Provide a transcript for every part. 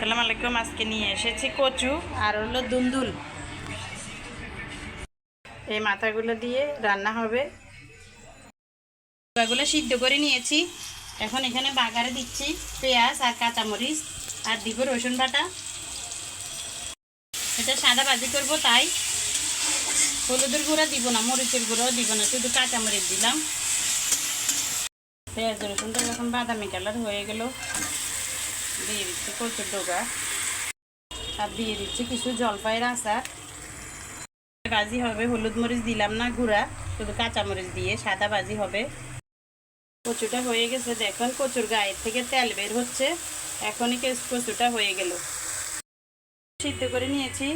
আসসালামু আলাইকুম। আজকে নিয়ে এসেছি কচু আর হলো দুন্দুল। এই মাথাগুলো দিয়ে রান্না হবে। এগুলো সিদ্ধ করে নিয়েছি। এখন এখানে বাগারে দিচ্ছি পেঁয়াজ আর কাঁচামরিচ, আর দিব রসুন বাটা। এটা সাদা ভাজি করবো, তাই হলুদের গুঁড়া দিব না, মরিচের গুঁড়াও দিব না, শুধু কাঁচামরিচ দিলাম। পেঁয়াজ রসুনটা যখন বাদামি কালার হয়ে গেল, দিয়ে দিচ্ছি কচুর ডগা আর দিয়ে দিচ্ছি কিছু জলপাইয়ের আচার। ভাজি হবে, হলুদ মরিচ দিলাম না গুঁড়া, শুধু কাঁচামরিচ দিয়ে সাদা ভাজি হবে। কচুটা হয়ে গেছে, দেখুন কচুর গায়ের থেকে তেল বের হচ্ছে। এখনই কচুটা হয়ে গেল। সিদ্ধ করে নিয়েছি।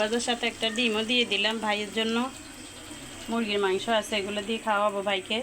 পেঁয়াজের সাথে একটা ডিমও দিয়ে দিলাম ভাইয়ের জন্য। মুরগির মাংস আছে, এগুলো দিয়ে খাওয়াবো ভাইকে।